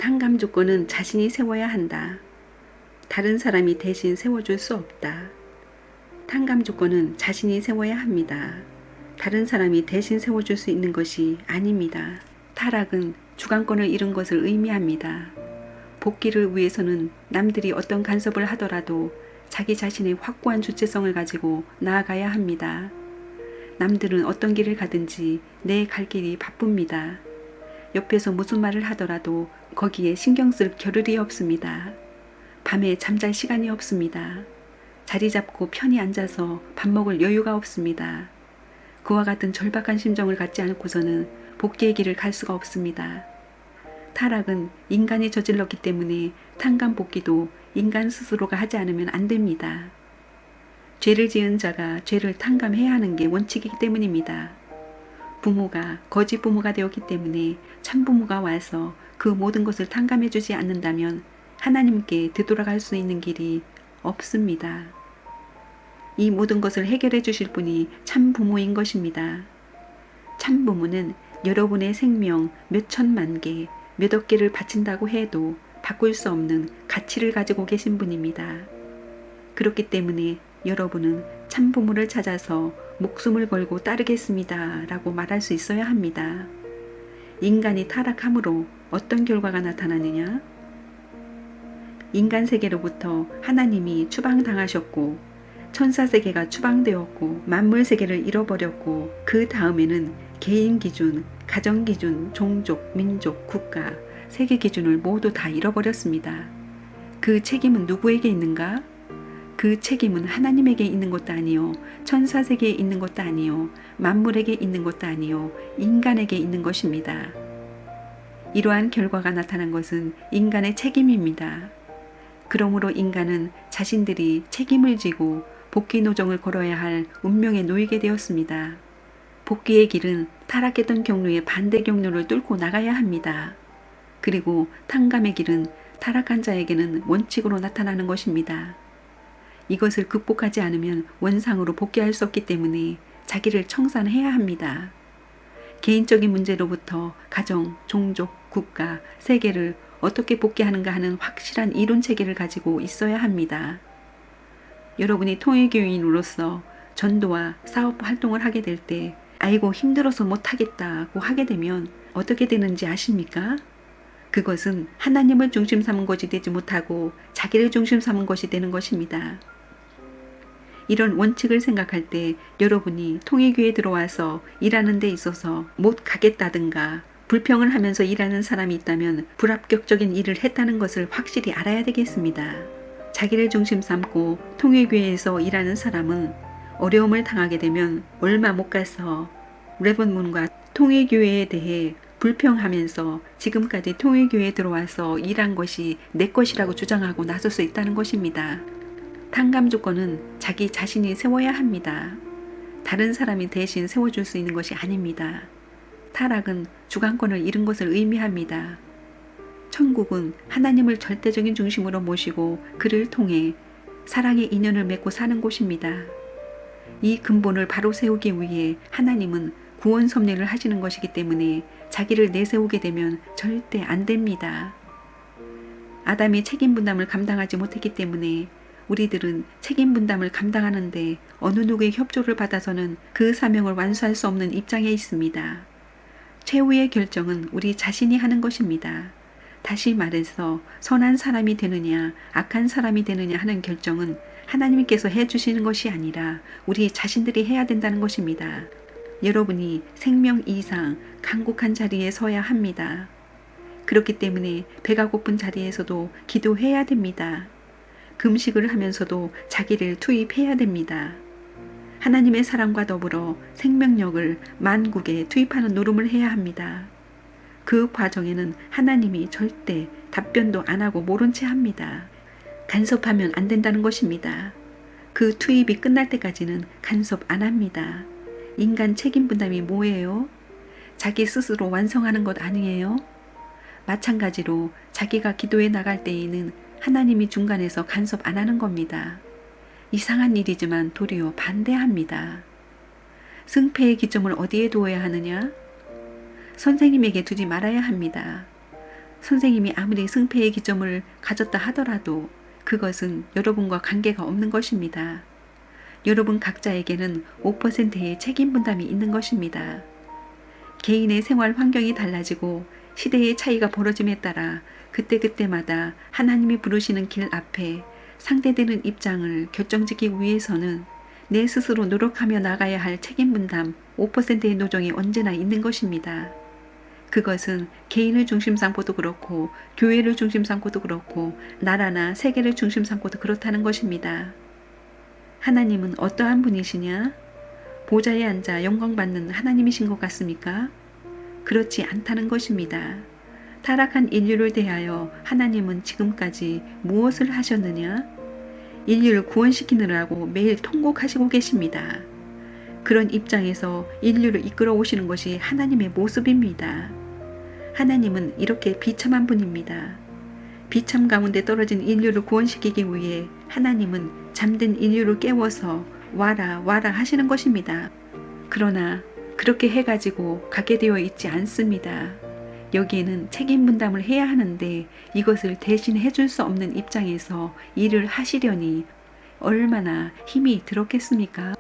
탕감 조건은 자신이 세워야 한다. 다른 사람이 대신 세워줄 수 없다. 탕감 조건은 자신이 세워야 합니다. 다른 사람이 대신 세워줄 수 있는 것이 아닙니다. 타락은 주관권을 잃은 것을 의미합니다. 복귀를 위해서는 남들이 어떤 간섭을 하더라도 자기 자신의 확고한 주체성을 가지고 나아가야 합니다. 남들은 어떤 길을 가든지 내 갈 길이 바쁩니다. 옆에서 무슨 말을 하더라도 거기에 신경 쓸 겨를이 없습니다. 밤에 잠잘 시간이 없습니다. 자리 잡고 편히 앉아서 밥 먹을 여유가 없습니다. 그와 같은 절박한 심정을 갖지 않고서는 복귀의 길을 갈 수가 없습니다. 타락은 인간이 저질렀기 때문에 탕감 복귀도 인간 스스로가 하지 않으면 안 됩니다. 죄를 지은 자가 죄를 탕감해야 하는 게 원칙이기 때문입니다. 부모가 거짓 부모가 되었기 때문에 참 부모가 와서 그 모든 것을 탕감해 주지 않는다면 하나님께 되돌아갈 수 있는 길이 없습니다. 이 모든 것을 해결해 주실 분이 참 부모인 것입니다. 참 부모는 여러분의 생명 몇 천만 개, 몇 억 개를 바친다고 해도 바꿀 수 없는 가치를 가지고 계신 분입니다. 그렇기 때문에 여러분은 참 부모를 찾아서 목숨을 걸고 따르겠습니다 라고 말할 수 있어야 합니다. 인간이 타락함으로 어떤 결과가 나타나느냐? 인간 세계로부터 하나님이 추방당하셨고 천사 세계가 추방되었고 만물 세계를 잃어버렸고 그 다음에는 개인 기준, 가정 기준, 종족, 민족, 국가, 세계 기준을 모두 다 잃어버렸습니다. 그 책임은 누구에게 있는가? 그 책임은 하나님에게 있는 것도 아니요, 천사 세계에 있는 것도 아니요, 만물에게 있는 것도 아니요, 인간에게 있는 것입니다. 이러한 결과가 나타난 것은 인간의 책임입니다. 그러므로 인간은 자신들이 책임을 지고 복귀 노정을 걸어야 할 운명에 놓이게 되었습니다. 복귀의 길은 타락했던 경로의 반대 경로를 뚫고 나가야 합니다. 그리고 탕감의 길은 타락한 자에게는 원칙으로 나타나는 것입니다. 이것을 극복하지 않으면 원상으로 복귀할 수 없기 때문에 자기를 청산해야 합니다. 개인적인 문제로부터 가정, 종족, 국가, 세계를 어떻게 복귀하는가 하는 확실한 이론 체계를 가지고 있어야 합니다. 여러분이 통일교인으로서 전도와 사업 활동을 하게 될 때 아이고 힘들어서 못하겠다고 하게 되면 어떻게 되는지 아십니까? 그것은 하나님을 중심 삼은 것이 되지 못하고 자기를 중심 삼은 것이 되는 것입니다. 이런 원칙을 생각할 때 여러분이 통일교에 들어와서 일하는 데 있어서 못 가겠다든가 불평을 하면서 일하는 사람이 있다면 불합격적인 일을 했다는 것을 확실히 알아야 되겠습니다. 자기를 중심 삼고 통일교회에서 일하는 사람은 어려움을 당하게 되면 얼마 못 가서 레본문과 통일교회에 대해 불평하면서 지금까지 통일교회에 들어와서 일한 것이 내 것이라고 주장하고 나설 수 있다는 것입니다. 탕감 조건은 자기 자신이 세워야 합니다. 다른 사람이 대신 세워줄 수 있는 것이 아닙니다. 타락은 주관권을 잃은 것을 의미합니다. 천국은 하나님을 절대적인 중심으로 모시고 그를 통해 사랑의 인연을 맺고 사는 곳입니다. 이 근본을 바로 세우기 위해 하나님은 구원 섭리를 하시는 것이기 때문에 자기를 내세우게 되면 절대 안 됩니다. 아담이 책임 분담을 감당하지 못했기 때문에 우리들은 책임 분담을 감당하는데 어느 누구의 협조를 받아서는 그 사명을 완수할 수 없는 입장에 있습니다. 최후의 결정은 우리 자신이 하는 것입니다. 다시 말해서 선한 사람이 되느냐 악한 사람이 되느냐 하는 결정은 하나님께서 해주시는 것이 아니라 우리 자신들이 해야 된다는 것입니다. 여러분이 생명 이상 간곡한 자리에 서야 합니다. 그렇기 때문에 배가 고픈 자리에서도 기도해야 됩니다. 금식을 하면서도 자기를 투입해야 됩니다. 하나님의 사랑과 더불어 생명력을 만국에 투입하는 노름을 해야 합니다. 그 과정에는 하나님이 절대 답변도 안 하고 모른 채 합니다. 간섭하면 안 된다는 것입니다. 그 투입이 끝날 때까지는 간섭 안 합니다. 인간 책임 분담이 뭐예요? 자기 스스로 완성하는 것 아니에요? 마찬가지로 자기가 기도해 나갈 때에는 하나님이 중간에서 간섭 안 하는 겁니다. 이상한 일이지만 도리어 반대합니다. 승패의 기점을 어디에 두어야 하느냐? 선생님에게 두지 말아야 합니다. 선생님이 아무리 승패의 기점을 가졌다 하더라도 그것은 여러분과 관계가 없는 것입니다. 여러분 각자에게는 5%의 책임 분담이 있는 것입니다. 개인의 생활 환경이 달라지고 시대의 차이가 벌어짐에 따라 그때그때마다 하나님이 부르시는 길 앞에 상대되는 입장을 결정짓기 위해서는 내 스스로 노력하며 나가야 할 책임 분담 5%의 노정이 언제나 있는 것입니다. 그것은 개인을 중심 삼고도 그렇고 교회를 중심 삼고도 그렇고 나라나 세계를 중심 삼고도 그렇다는 것입니다. 하나님은 어떠한 분이시냐? 보좌에 앉아 영광받는 하나님이신 것 같습니까? 그렇지 않다는 것입니다. 타락한 인류를 대하여 하나님은 지금까지 무엇을 하셨느냐? 인류를 구원시키느라고 매일 통곡하시고 계십니다. 그런 입장에서 인류를 이끌어 오시는 것이 하나님의 모습입니다. 하나님은 이렇게 비참한 분입니다. 비참 가운데 떨어진 인류를 구원시키기 위해 하나님은 잠든 인류를 깨워서 와라 와라 하시는 것입니다. 그러나 그렇게 해가지고 가게 되어 있지 않습니다. 여기에는 책임 분담을 해야 하는데 이것을 대신 해줄 수 없는 입장에서 일을 하시려니 얼마나 힘이 들었겠습니까?